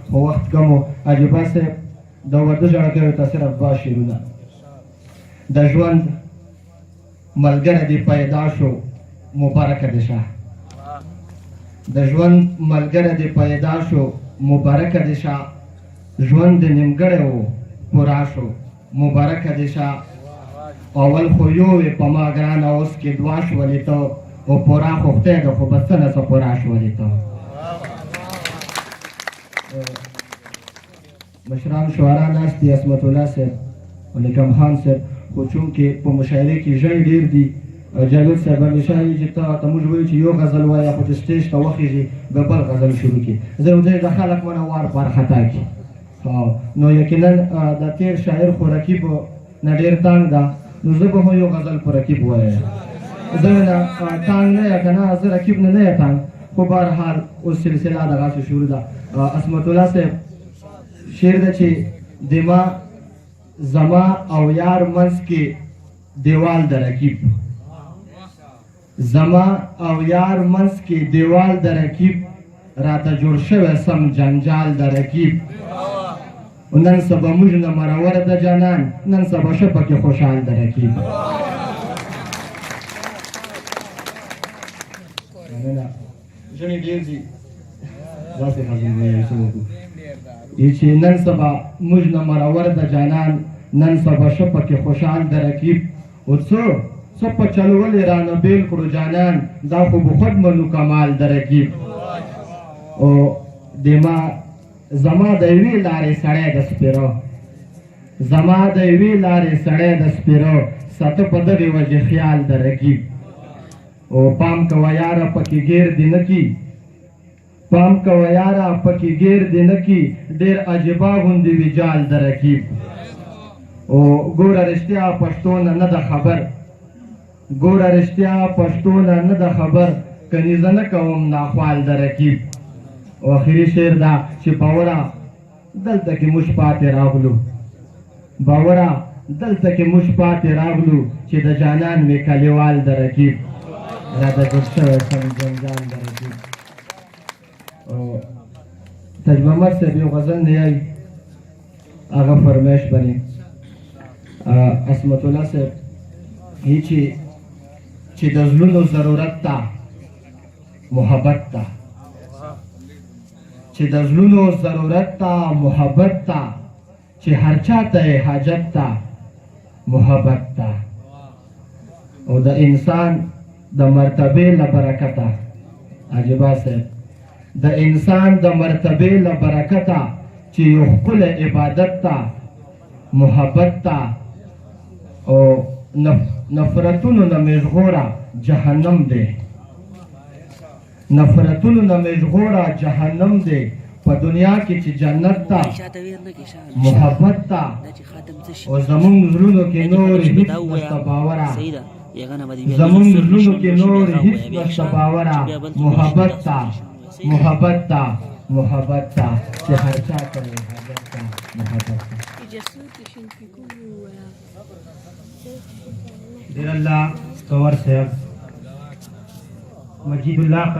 خو وخت کم و عجیبه صاحب د ورده ژړکیو ته صرف دوه شعرونه د ژوند ملګری دې پیدا شو مبارکه دې شه د ژوند ملګری دې پیدا شو مبارکه دې شه ژوند دې نیمګړی و پوره شو مبارکه دې شه اول خو یو وې په ما ګرانه اوس کې دوه شولې ته او پوره خو خدای ده خو به څه نه څه پوره شولې ته مشران شعرا ناست دي عصمت الله صاحب ولیکم خان صاحب خو چونکې په مشاعرې کې ژړ ډېر دي جاوید صاحب همیشه وایي چې ته موږ وایو چې یو غزل وایه خو چې سټیج ته وخېږي بیا بل غزل شروع کړي زه دی د خلک منه وار په وارخطا کړي نو یقینا د تېر شاعر خو رقیب نه ډېر تانګ ده نو زه به هم یو غزل په رقیب ووایم زه نه تانګ نه یم که نه زه رقیب نه یم تانګ خو بهرحال اوس سلسله دغسې شروع ده عصمت الله صاحب شعر ده چې دما زما او یار منځ کې دیوال د رقیب زما او یار منځ کې دیوال د رقیب راته جوړ شوی سم جنجال د رقیب نن سبا موږ نه مرور د جانان نن سبا شه پکې خوشحال د رقیب ژڼې ډېر دي داسې خبرې وایي څه وکړو چې نن سبا موږ نه مرور د جانان نن سبا شه پکې خوشحال د رقیب او څه په چلولې رانه بیل کړو جانان دا خو به خود منو کمال د رقیب او دما زما د یوې لارې سړی د سپیرو زما د یوې لارې سړی د سپیرو ساته په دغې وجې خیال د رقیب او پام کوه یاره پکې ګیر دې نه کي پام کوه یاره پکې ګیر دې نه کي ډېر عجیبه غوندې وي جال د رقیب او ګوره رښتیا پښتو نه ده خبر ګوره رښتیا پښتو نه ده خبر کني زه نه کوم ناخوال د رقیب او اخري شعر دا چې باوره دلته کې موږ پاتې راغلو باوره دلته کې موږ پاتې راغلو چې د جانان مې کلیوال د رقیب راته جوړ شوی سم جنجال د رقیب او تاج محمد صاحب یو غزل دی یایي هغه فرمایش باندې عصمت الله صاحب چې د زړونو ضرورت ته محبت ته چې د زړونو ضرورت ته محبت ته چې هر چا ته حاجت ته محبت ته او د انسان د مرتبې له برکته عجیبه صاحب د انسان د مرتبې له برکته چې یو ښکلی عبادت ته محبت ته او نفرتونو نه مې ژغوره جهنم دی نفرتونو نه مې ژغوره جهنم دی په دنیا کې چې جنت ته محبت ته او زمونږ زړونو کې نور هیڅ نشته باوره زمونږ زړونو کې نور هیڅ نشته باوره محبت ته محبت ته محبت ته چې هر چا ته محبت ته محبت ته دیر الله کور صاحب مجید الله